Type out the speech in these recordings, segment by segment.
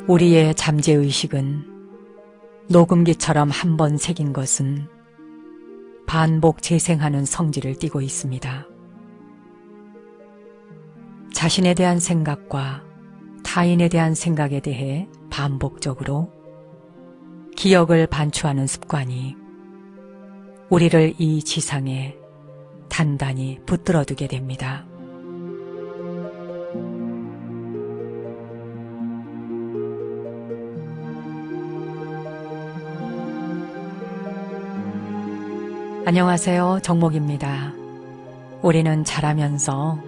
우리의 잠재의식은 녹음기처럼 한 번 새긴 것은 반복 재생하는 성질을 띠고 있습니다. 자신에 대한 생각과 타인에 대한 생각에 대해 반복적으로 기억을 반추하는 습관이 우리를 이 지상에 단단히 붙들어두게 됩니다. 안녕하세요. 정목입니다. 우리는 자라면서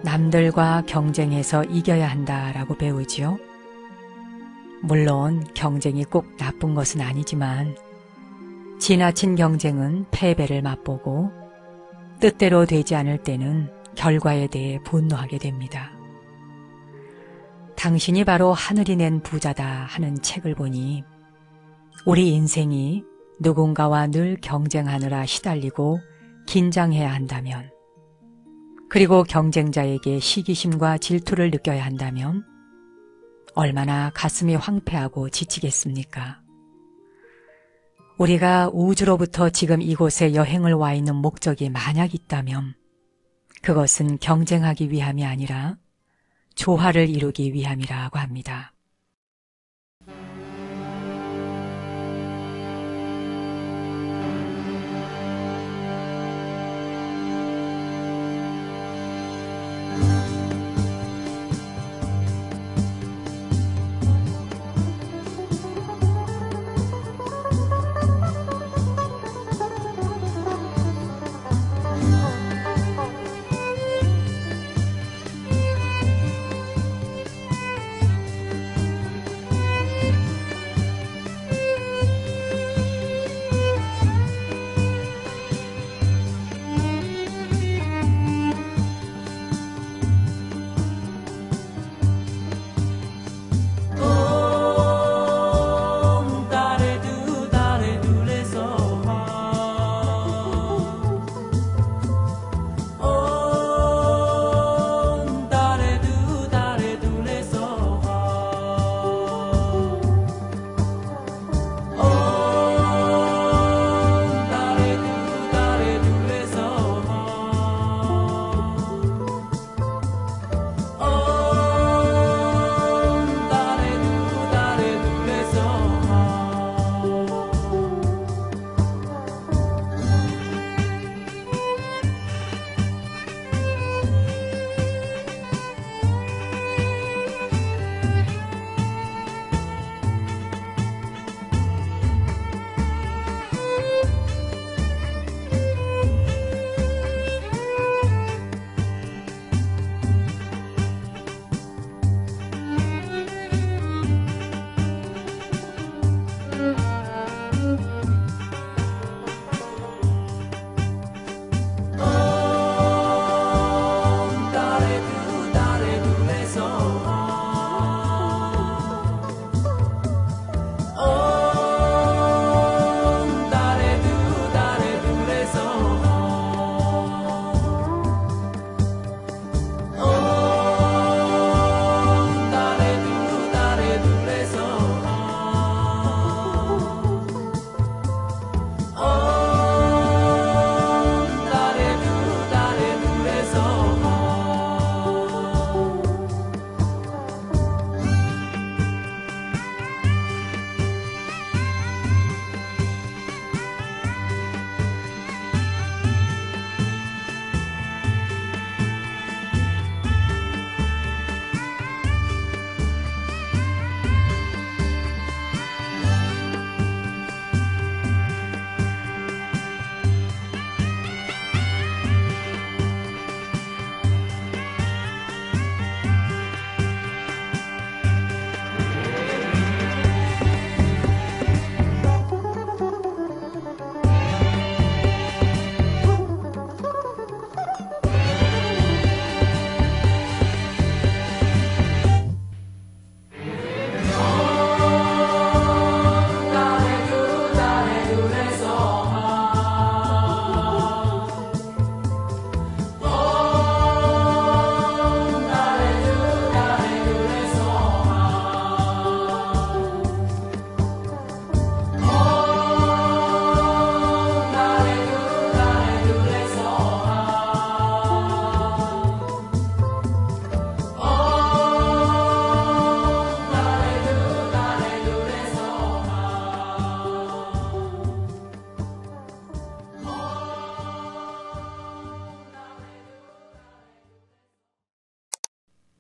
남들과 경쟁해서 이겨야 한다라고 배우지요. 물론 경쟁이 꼭 나쁜 것은 아니지만 지나친 경쟁은 패배를 맛보고 뜻대로 되지 않을 때는 결과에 대해 분노하게 됩니다. 당신이 바로 하늘이 낸 부자다 하는 책을 보니 우리 인생이 누군가와 늘 경쟁하느라 시달리고 긴장해야 한다면, 그리고 경쟁자에게 시기심과 질투를 느껴야 한다면 얼마나 가슴이 황폐하고 지치겠습니까? 우리가 우주로부터 지금 이곳에 여행을 와 있는 목적이 만약 있다면 그것은 경쟁하기 위함이 아니라 조화를 이루기 위함이라고 합니다.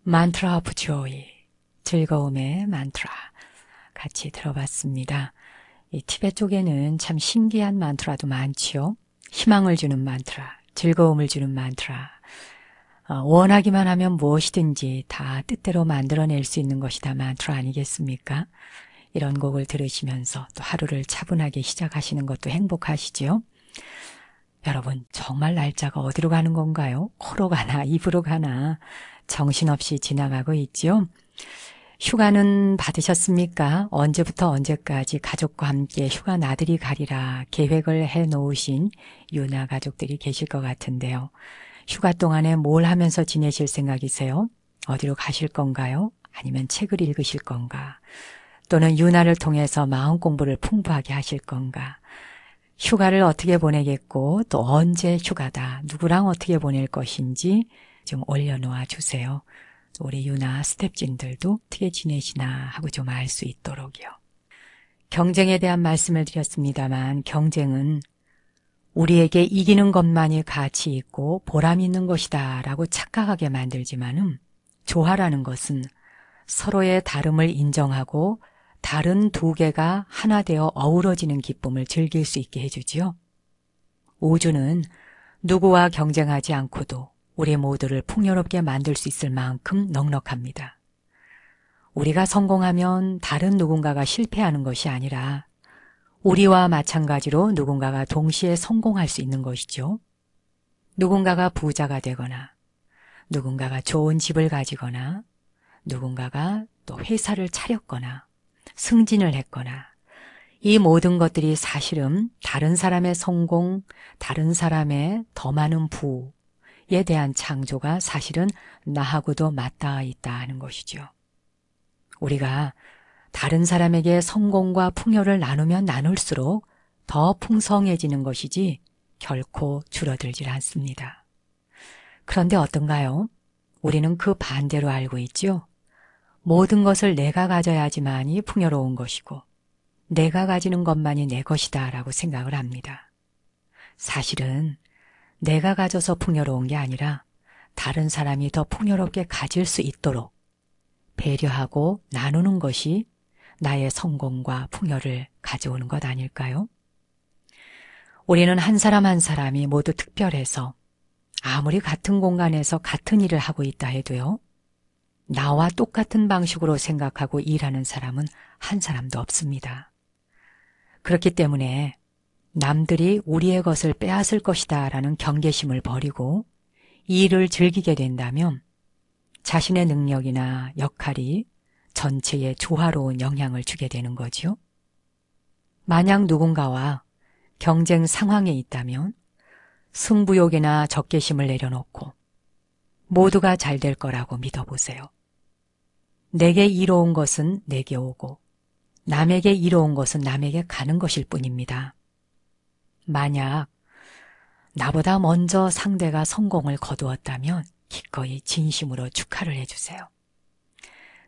Mantra of Joy, 즐거움의 만트라 같이 들어봤습니다. 이 티베트 쪽에는 참 신기한 만트라도 많지요. 희망을 주는 만트라, 즐거움을 주는 만트라, 원하기만 하면 무엇이든지 다 뜻대로 만들어낼 수 있는 것이 다 만트라 아니겠습니까? 이런 곡을 들으시면서 또 하루를 차분하게 시작하시는 것도 행복하시지요? 여러분, 정말 날짜가 어디로 가는 건가요? 코로 가나 입으로 가나 정신없이 지나가고 있지요? 휴가는 받으셨습니까? 언제부터 언제까지 가족과 함께 휴가 나들이 가리라 계획을 해놓으신 유나 가족들이 계실 것 같은데요. 휴가 동안에 뭘 하면서 지내실 생각이세요? 어디로 가실 건가요? 아니면 책을 읽으실 건가? 또는 유나를 통해서 마음 공부를 풍부하게 하실 건가? 휴가를 어떻게 보내겠고 또 언제 휴가다, 누구랑 어떻게 보낼 것인지 좀 올려놓아 주세요. 우리 유나 스텝진들도 어떻게 지내시나 하고 좀 알 수 있도록요. 경쟁에 대한 말씀을 드렸습니다만 경쟁은 우리에게 이기는 것만이 가치 있고 보람 있는 것이다 라고 착각하게 만들지만은 조화라는 것은 서로의 다름을 인정하고 다른 두 개가 하나 되어 어우러지는 기쁨을 즐길 수 있게 해주지요. 우주는 누구와 경쟁하지 않고도 우리 모두를 풍요롭게 만들 수 있을 만큼 넉넉합니다. 우리가 성공하면 다른 누군가가 실패하는 것이 아니라 우리와 마찬가지로 누군가가 동시에 성공할 수 있는 것이죠. 누군가가 부자가 되거나 누군가가 좋은 집을 가지거나 누군가가 또 회사를 차렸거나 승진을 했거나 이 모든 것들이 사실은 다른 사람의 성공, 다른 사람의 더 많은 부에 대한 창조가 사실은 나하고도 맞닿아 있다 하는 것이죠. 우리가 다른 사람에게 성공과 풍요를 나누면 나눌수록 더 풍성해지는 것이지 결코 줄어들질 않습니다. 그런데 어떤가요? 우리는 그 반대로 알고 있죠. 모든 것을 내가 가져야지만이 풍요로운 것이고 내가 가지는 것만이 내 것이다 라고 생각을 합니다. 사실은 내가 가져서 풍요로운 게 아니라 다른 사람이 더 풍요롭게 가질 수 있도록 배려하고 나누는 것이 나의 성공과 풍요를 가져오는 것 아닐까요? 우리는 한 사람 한 사람이 모두 특별해서 아무리 같은 공간에서 같은 일을 하고 있다 해도요, 나와 똑같은 방식으로 생각하고 일하는 사람은 한 사람도 없습니다. 그렇기 때문에 남들이 우리의 것을 빼앗을 것이다 라는 경계심을 버리고 일을 즐기게 된다면 자신의 능력이나 역할이 전체에 조화로운 영향을 주게 되는 거지요. 만약 누군가와 경쟁 상황에 있다면 승부욕이나 적개심을 내려놓고 모두가 잘 될 거라고 믿어보세요. 내게 이로운 것은 내게 오고 남에게 이로운 것은 남에게 가는 것일 뿐입니다. 만약 나보다 먼저 상대가 성공을 거두었다면 기꺼이 진심으로 축하를 해주세요.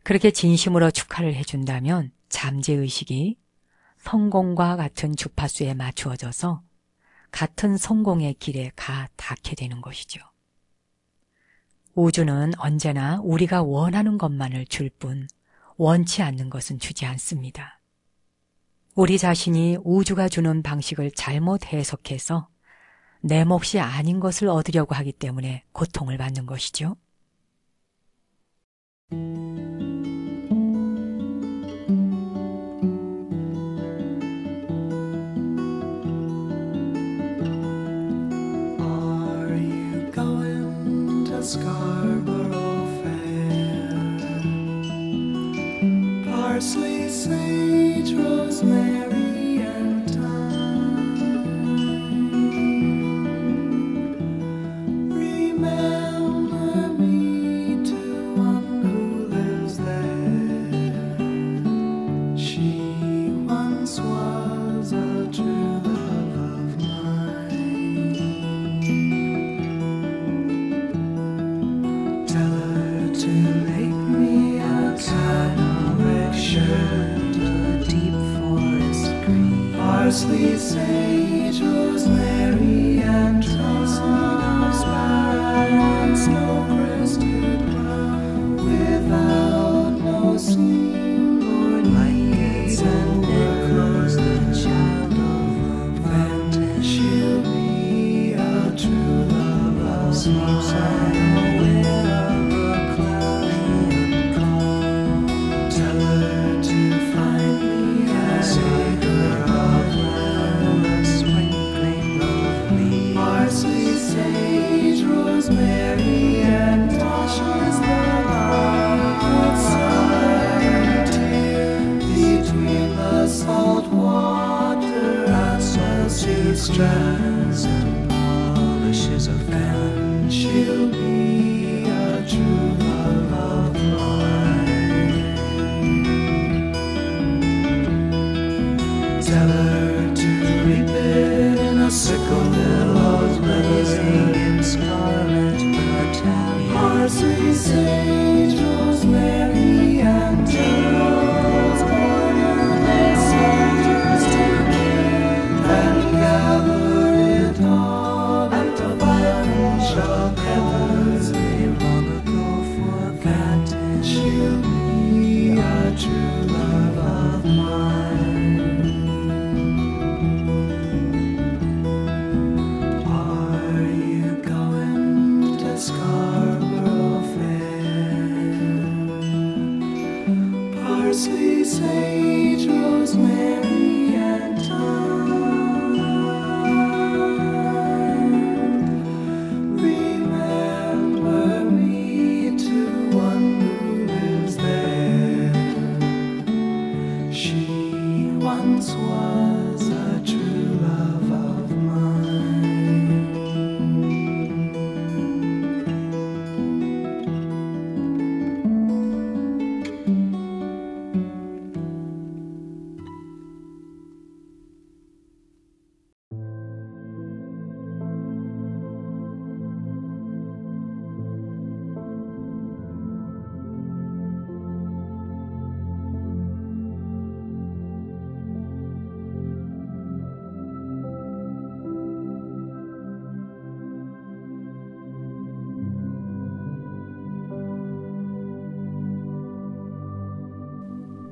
그렇게 진심으로 축하를 해준다면 잠재의식이 성공과 같은 주파수에 맞추어져서 같은 성공의 길에 가 닿게 되는 것이죠. 우주는 언제나 우리가 원하는 것만을 줄 뿐 원치 않는 것은 주지 않습니다. 우리 자신이 우주가 주는 방식을 잘못 해석해서 내 몫이 아닌 것을 얻으려고 하기 때문에 고통을 받는 것이죠. Scarborough Fair. Parsley, sage, rosemary, and thyme. Remember me to one who lives there. She once was a true love of mine. To make me a direction to the deep forest green. Parsley, sage, rosemary, and thyme. Sparrow on snow-crested ground. sleeps unaware of a cloudy calm. Tell her to find me a acre of land, a sprinkling of leaves, parsley, sage, rosemary, and Tasha's love outside between the salt water and salty strands and polishes of pen. She'll be a true love of mine. Tell her to reap it in a sickle, billows blazing in scarlet battalion, parsley, sage, rosemary, and turtles border the soldiers to keep and gather it all at the bunch of heathers they long ago forgotten. She'll be a true love of mine. Are you going to Scarborough Fair? Parsley, sage, rosemary, and thyme. Remember me to one who lives there. She once was a true love of mine.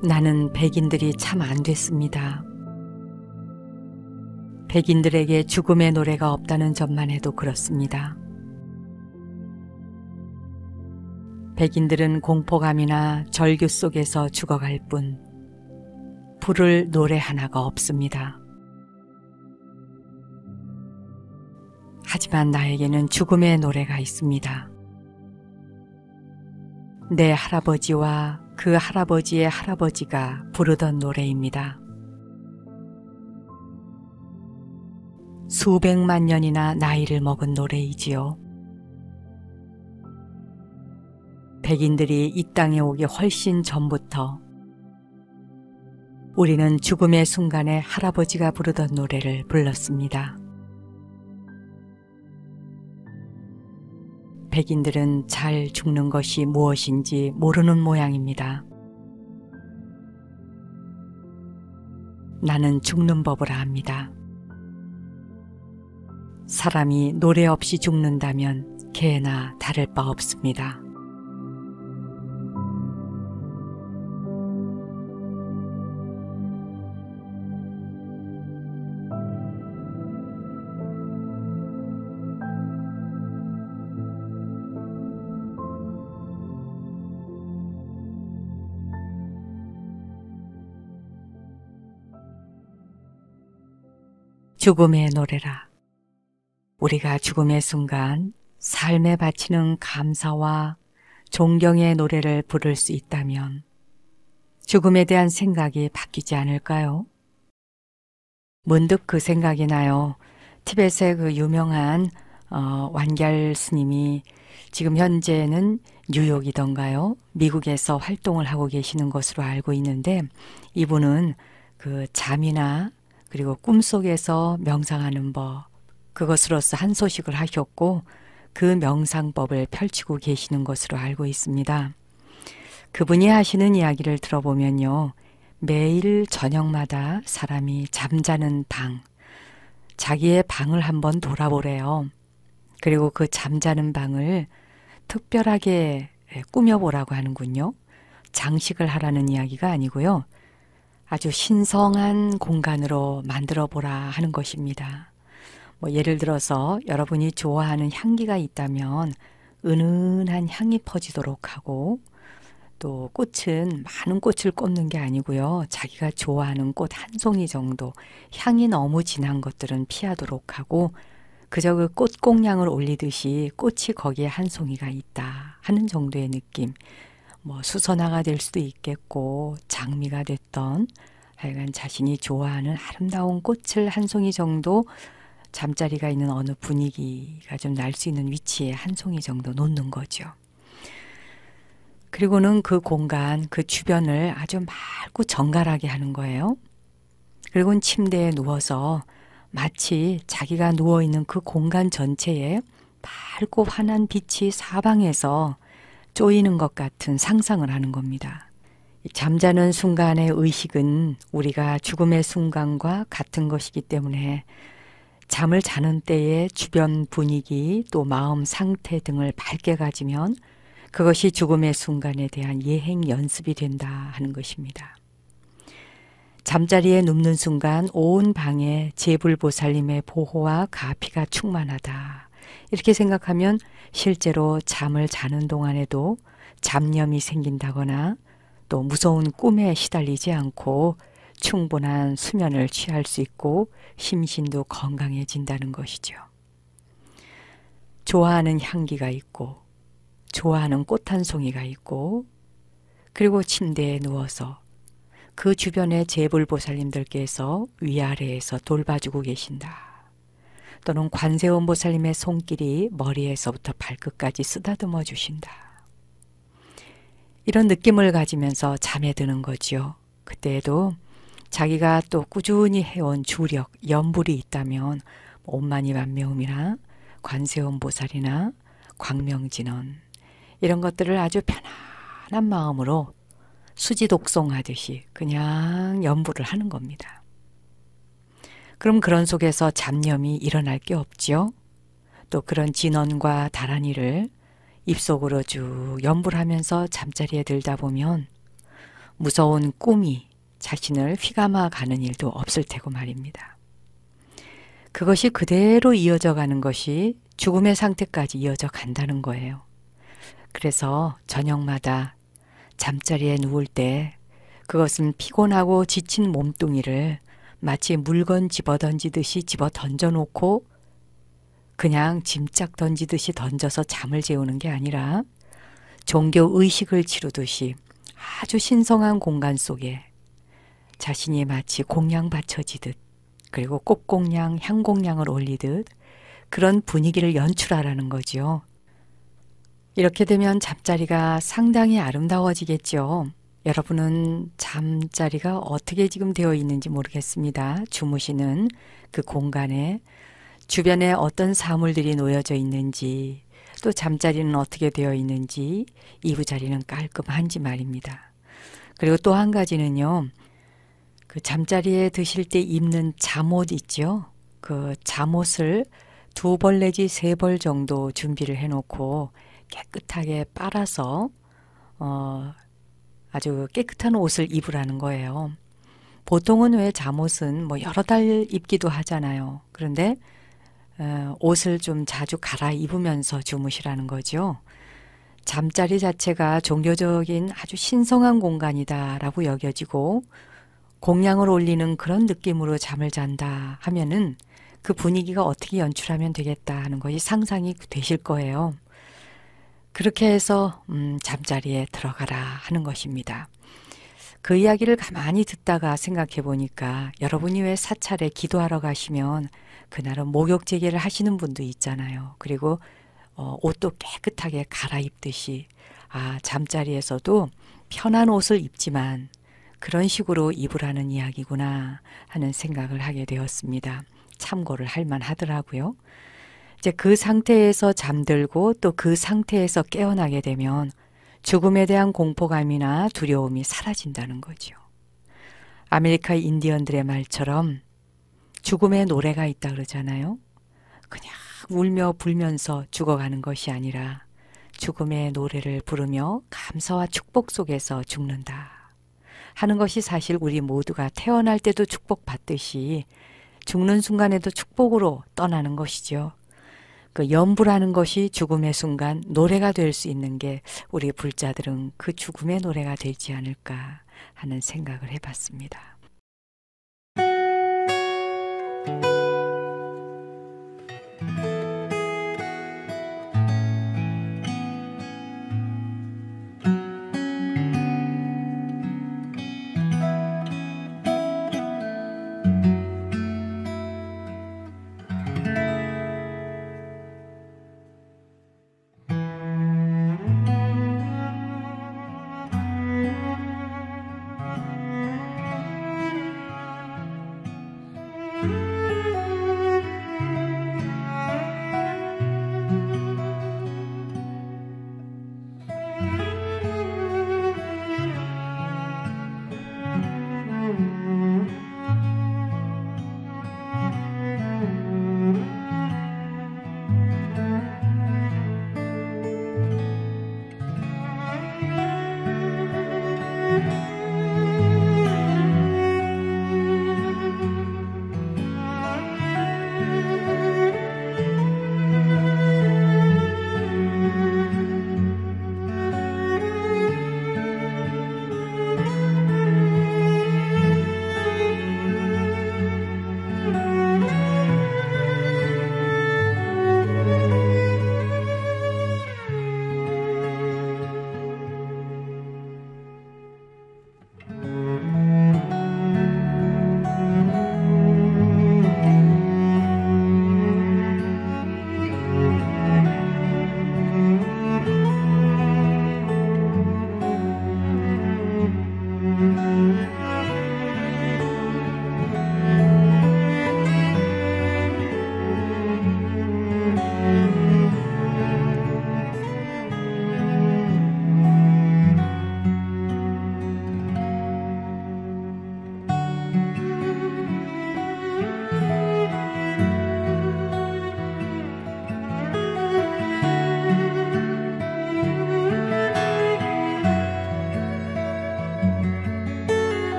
나는 백인들이 참 안 됐습니다. 백인들에게 죽음의 노래가 없다는 점만 해도 그렇습니다. 백인들은 공포감이나 절규 속에서 죽어갈 뿐 부를 노래 하나가 없습니다. 하지만 나에게는 죽음의 노래가 있습니다. 내 할아버지와 그 할아버지의 할아버지가 부르던 노래입니다. 수백만 년이나 나이를 먹은 노래이지요. 백인들이 이 땅에 오기 훨씬 전부터 우리는 죽음의 순간에 할아버지가 부르던 노래를 불렀습니다. 백인들은 잘 죽는 것이 무엇인지 모르는 모양입니다. 나는 죽는 법을 압니다. 사람이 노래 없이 죽는다면 개나 다를 바 없습니다. 죽음의 노래라. 우리가 죽음의 순간 삶에 바치는 감사와 존경의 노래를 부를 수 있다면 죽음에 대한 생각이 바뀌지 않을까요? 문득 그 생각이 나요. 티벳의 그 유명한 완걀 스님이 지금 현재는 뉴욕이던가요? 미국에서 활동을 하고 계시는 것으로 알고 있는데, 이분은 그 잠이나 그리고 꿈속에서 명상하는 법, 그것으로서 한 소식을 하셨고 그 명상법을 펼치고 계시는 것으로 알고 있습니다. 그분이 하시는 이야기를 들어보면요, 매일 저녁마다 사람이 잠자는 방, 자기의 방을 한번 돌아보래요. 그리고 그 잠자는 방을 특별하게 꾸며보라고 하는군요. 장식을 하라는 이야기가 아니고요, 아주 신성한 공간으로 만들어 보라 하는 것입니다. 뭐 예를 들어서 여러분이 좋아하는 향기가 있다면 은은한 향이 퍼지도록 하고, 또 꽃은 많은 꽃을 꽂는 게 아니고요. 자기가 좋아하는 꽃 한 송이 정도, 향이 너무 진한 것들은 피하도록 하고, 그저 그 꽃공량을 올리듯이 꽃이 거기에 한 송이가 있다 하는 정도의 느낌. 뭐 수선화가 될 수도 있겠고 장미가 됐던 하여간 자신이 좋아하는 아름다운 꽃을 한 송이 정도, 잠자리가 있는 어느 분위기가 좀 날 수 있는 위치에 한 송이 정도 놓는 거죠. 그리고는 그 공간, 그 주변을 아주 맑고 정갈하게 하는 거예요. 그리고는 침대에 누워서 마치 자기가 누워있는 그 공간 전체에 밝고 환한 빛이 사방에서 쪼이는 것 같은 상상을 하는 겁니다. 잠자는 순간의 의식은 우리가 죽음의 순간과 같은 것이기 때문에 잠을 자는 때의 주변 분위기 또 마음 상태 등을 밝게 가지면 그것이 죽음의 순간에 대한 예행 연습이 된다 하는 것입니다. 잠자리에 눕는 순간 온 방에 제불보살님의 보호와 가피가 충만하다. 이렇게 생각하면 실제로 잠을 자는 동안에도 잡념이 생긴다거나 또 무서운 꿈에 시달리지 않고 충분한 수면을 취할 수 있고 심신도 건강해진다는 것이죠. 좋아하는 향기가 있고 좋아하는 꽃 한 송이가 있고 그리고 침대에 누워서 그 주변의 제불보살님들께서 위아래에서 돌봐주고 계신다. 또는 관세음보살님의 손길이 머리에서부터 발끝까지 쓰다듬어 주신다. 이런 느낌을 가지면서 잠에 드는 거지요. 그때에도 자기가 또 꾸준히 해온 주력, 연불이 있다면 옴마니만매음이나 관세음보살이나 광명진원 이런 것들을 아주 편안한 마음으로 수지독송하듯이 그냥 연불을 하는 겁니다. 그럼 그런 속에서 잡념이 일어날 게 없지요. 또 그런 진원과 다란이를 입속으로 쭉 연불하면서 잠자리에 들다 보면 무서운 꿈이 자신을 휘감아 가는 일도 없을 테고 말입니다. 그것이 그대로 이어져 가는 것이 죽음의 상태까지 이어져 간다는 거예요. 그래서 저녁마다 잠자리에 누울 때 그것은 피곤하고 지친 몸뚱이를 마치 물건 집어 던지듯이 집어 던져놓고 그냥 짐짝 던지듯이 던져서 잠을 재우는 게 아니라 종교 의식을 치르듯이 아주 신성한 공간 속에 자신이 마치 공양 바쳐지듯 그리고 꽃공양, 향공양을 올리듯 그런 분위기를 연출하라는 거죠. 이렇게 되면 잠자리가 상당히 아름다워지겠죠. 여러분은 잠자리가 어떻게 지금 되어 있는지 모르겠습니다. 주무시는 그 공간에 주변에 어떤 사물들이 놓여져 있는지 또 잠자리는 어떻게 되어 있는지 이부자리는 깔끔한지 말입니다. 그리고 또 한 가지는요. 그 잠자리에 드실 때 입는 잠옷 있죠. 그 잠옷을 2벌 내지 3벌 정도 준비를 해놓고 깨끗하게 빨아서 아주 깨끗한 옷을 입으라는 거예요. 보통은 왜 잠옷은 뭐 여러 달 입기도 하잖아요. 그런데 옷을 좀 자주 갈아입으면서 주무시라는 거죠. 잠자리 자체가 종교적인 아주 신성한 공간이다라고 여겨지고 공양을 올리는 그런 느낌으로 잠을 잔다 하면은 그 분위기가 어떻게 연출하면 되겠다 하는 것이 상상이 되실 거예요. 그렇게 해서 잠자리에 들어가라 하는 것입니다. 그 이야기를 가만히 듣다가 생각해 보니까 여러분이 왜 사찰에 기도하러 가시면 그날은 목욕제계를 하시는 분도 있잖아요. 그리고 옷도 깨끗하게 갈아입듯이 잠자리에서도 편한 옷을 입지만 그런 식으로 입으라는 이야기구나 하는 생각을 하게 되었습니다. 참고를 할 만하더라고요. 이제 그 상태에서 잠들고 또 그 상태에서 깨어나게 되면 죽음에 대한 공포감이나 두려움이 사라진다는 거죠. 아메리카 인디언들의 말처럼 죽음의 노래가 있다 그러잖아요. 그냥 울며 불면서 죽어가는 것이 아니라 죽음의 노래를 부르며 감사와 축복 속에서 죽는다 하는 것이 사실 우리 모두가 태어날 때도 축복받듯이 죽는 순간에도 축복으로 떠나는 것이죠. 그 연부라는 것이 죽음의 순간 노래가 될 수 있는 게 우리 불자들은 그 죽음의 노래가 되지 않을까 하는 생각을 해봤습니다.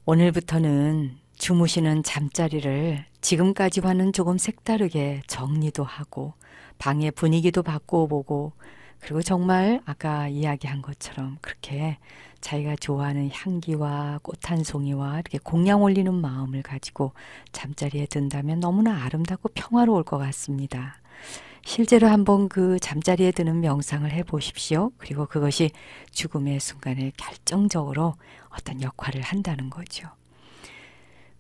오늘부터는 주무시는 잠자리를 지금까지와는 조금 색다르게 정리도 하고 방의 분위기도 바꿔보고 그리고 정말 아까 이야기한 것처럼 그렇게 자기가 좋아하는 향기와 꽃 한 송이와 이렇게 공양 올리는 마음을 가지고 잠자리에 든다면 너무나 아름답고 평화로울 것 같습니다. 실제로 한번 그 잠자리에 드는 명상을 해보십시오. 그리고 그것이 죽음의 순간에 결정적으로 어떤 역할을 한다는 거죠.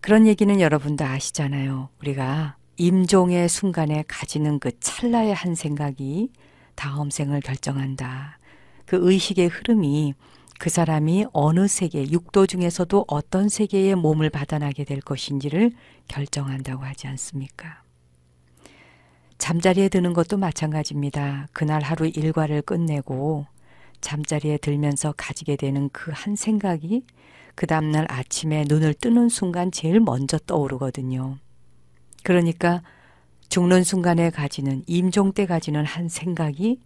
그런 얘기는 여러분도 아시잖아요. 우리가 임종의 순간에 가지는 그 찰나의 한 생각이 다음 생을 결정한다. 그 의식의 흐름이 그 사람이 어느 세계, 육도 중에서도 어떤 세계에 몸을 받아나게 될 것인지를 결정한다고 하지 않습니까? 잠자리에 드는 것도 마찬가지입니다. 그날 하루 일과를 끝내고 잠자리에 들면서 가지게 되는 그 한 생각이 그 다음날 아침에 눈을 뜨는 순간 제일 먼저 떠오르거든요. 그러니까 죽는 순간에 가지는, 임종 때 가지는 한 생각이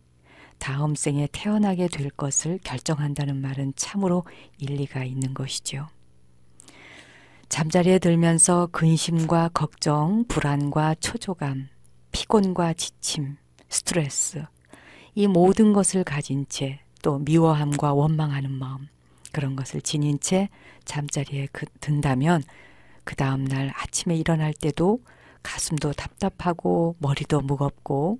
다음 생에 태어나게 될 것을 결정한다는 말은 참으로 일리가 있는 것이죠. 잠자리에 들면서 근심과 걱정, 불안과 초조감, 피곤과 지침, 스트레스, 이 모든 것을 가진 채 또 미워함과 원망하는 마음, 그런 것을 지닌 채 잠자리에 든다면 그 다음날 아침에 일어날 때도 가슴도 답답하고 머리도 무겁고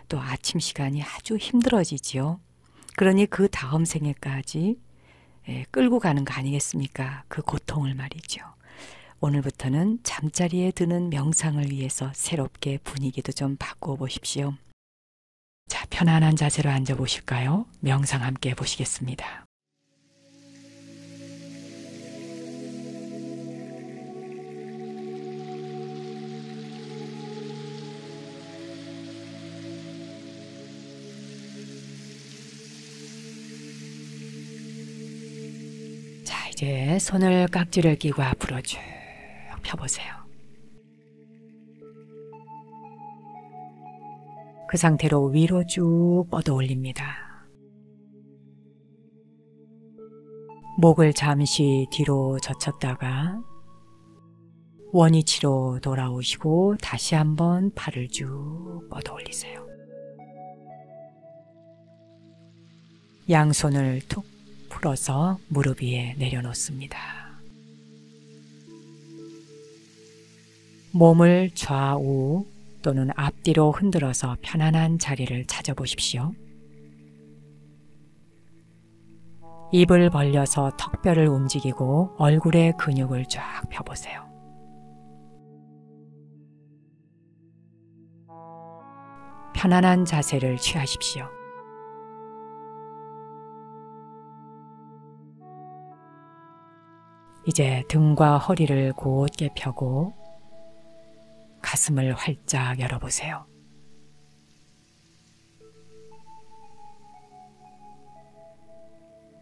또 아침 시간이 아주 힘들어지지요. 그러니 그 다음 생에까지 끌고 가는 거 아니겠습니까? 그 고통을 말이죠. 오늘부터는 잠자리에 드는 명상을 위해서 새롭게 분위기도 좀 바꾸어 보십시오. 자, 편안한 자세로 앉아 보실까요? 명상 함께 해보시겠습니다. 자, 이제 손을 깍지를 끼고 앞으로 쭉 펴보세요. 그 상태로 위로 쭉 뻗어 올립니다. 목을 잠시 뒤로 젖혔다가 원위치로 돌아오시고 다시 한번 팔을 쭉 뻗어 올리세요. 양손을 툭 풀어서 무릎 위에 내려놓습니다. 몸을 좌우 또는 앞뒤로 흔들어서 편안한 자리를 찾아보십시오. 입을 벌려서 턱뼈를 움직이고 얼굴의 근육을 쫙 펴보세요. 편안한 자세를 취하십시오. 이제 등과 허리를 곧게 펴고 가슴을 활짝 열어보세요.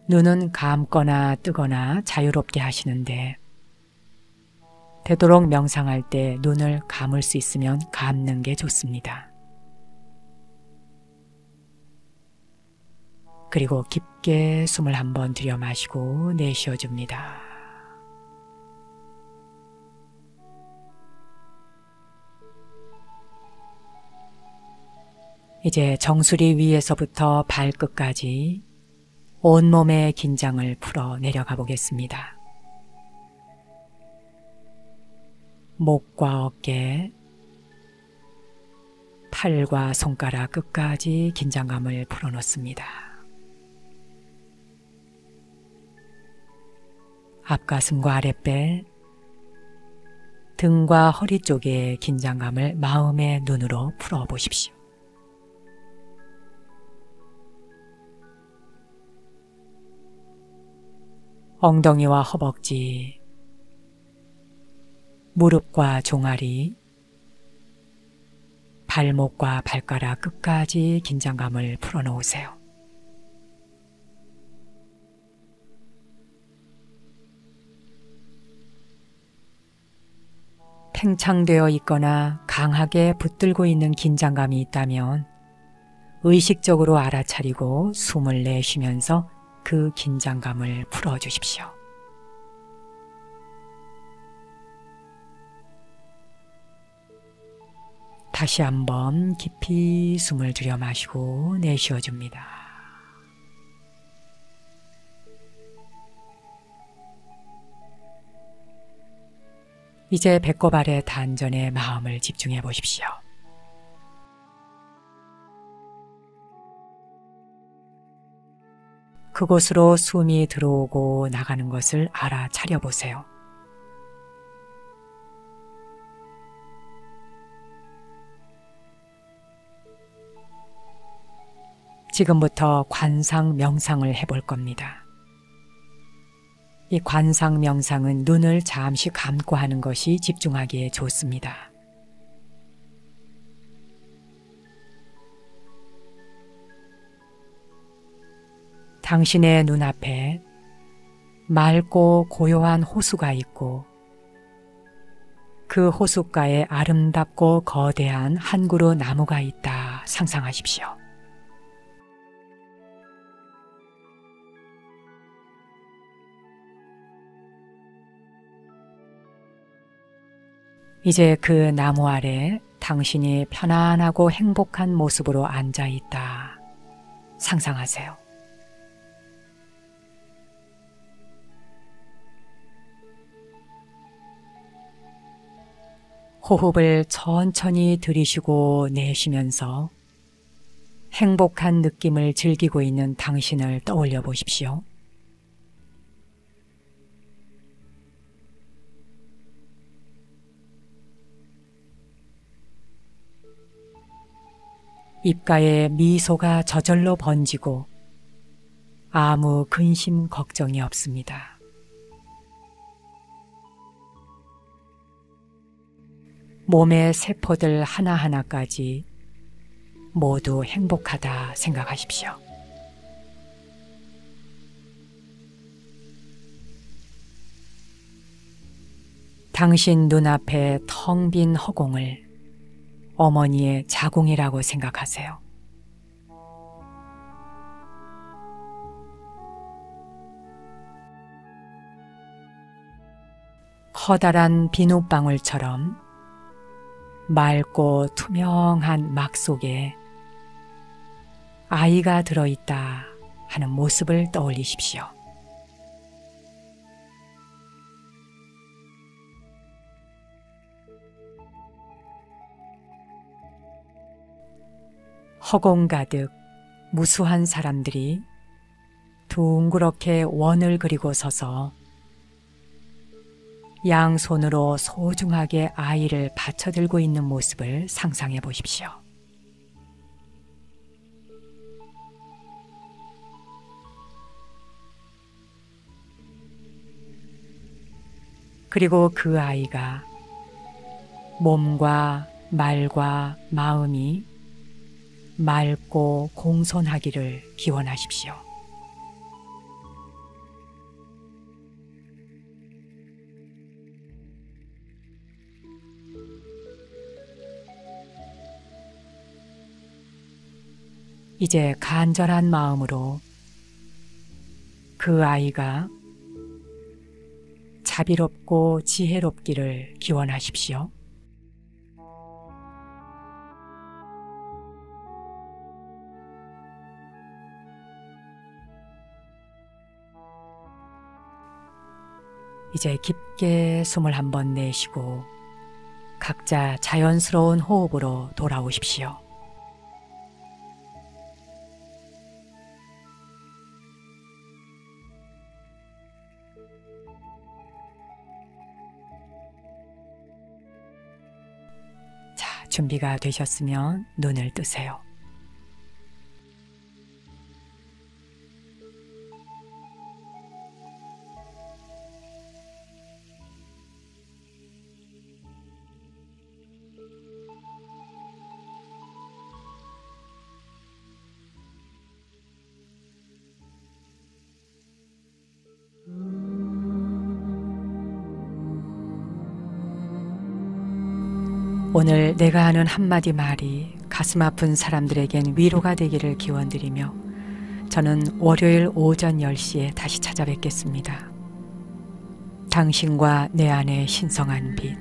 눈은 감거나 뜨거나 자유롭게 하시는데 되도록 명상할 때 눈을 감을 수 있으면 감는 게 좋습니다. 그리고 깊게 숨을 한번 들여 마시고 내쉬어줍니다. 이제 정수리 위에서부터 발끝까지 온몸의 긴장을 풀어 내려가 보겠습니다. 목과 어깨, 팔과 손가락 끝까지 긴장감을 풀어놓습니다. 앞가슴과 아랫배, 등과 허리 쪽의 긴장감을 마음의 눈으로 풀어보십시오. 엉덩이와 허벅지, 무릎과 종아리, 발목과 발가락 끝까지 긴장감을 풀어놓으세요. 팽창되어 있거나 강하게 붙들고 있는 긴장감이 있다면 의식적으로 알아차리고 숨을 내쉬면서 그 긴장감을 풀어주십시오. 다시 한번 깊이 숨을 들여 마시고 내쉬어줍니다. 이제 배꼽 아래 단전에 마음을 집중해 보십시오. 그곳으로 숨이 들어오고 나가는 것을 알아차려 보세요. 지금부터 관상 명상을 해볼 겁니다. 이 관상 명상은 눈을 잠시 감고 하는 것이 집중하기에 좋습니다. 당신의 눈앞에 맑고 고요한 호수가 있고 그 호숫가에 아름답고 거대한 한 그루 나무가 있다 상상하십시오. 이제 그 나무 아래 당신이 편안하고 행복한 모습으로 앉아 있다 상상하세요. 호흡을 천천히 들이쉬고 내쉬면서 행복한 느낌을 즐기고 있는 당신을 떠올려 보십시오. 입가에 미소가 저절로 번지고 아무 근심 걱정이 없습니다. 몸의 세포들 하나하나까지 모두 행복하다 생각하십시오. 당신 눈앞에 텅 빈 허공을 어머니의 자궁이라고 생각하세요. 커다란 비눗방울처럼 맑고 투명한 막 속에 아이가 들어있다 하는 모습을 떠올리십시오. 허공 가득 무수한 사람들이 둥그렇게 원을 그리고 서서 양손으로 소중하게 아이를 받쳐들고 있는 모습을 상상해 보십시오. 그리고 그 아이가 몸과 말과 마음이 맑고 공손하기를 기원하십시오. 이제 간절한 마음으로 그 아이가 자비롭고 지혜롭기를 기원하십시오. 이제 깊게 숨을 한번 내쉬고 각자 자연스러운 호흡으로 돌아오십시오. 자, 준비가 되셨으면 눈을 뜨세요. 오늘 내가 하는 한마디 말이 가슴 아픈 사람들에겐 위로가 되기를 기원드리며 저는 월요일 오전 10시에 다시 찾아뵙겠습니다. 당신과 내 안의 신성한 빛,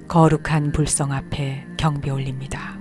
거룩한 불성 앞에 경배 올립니다.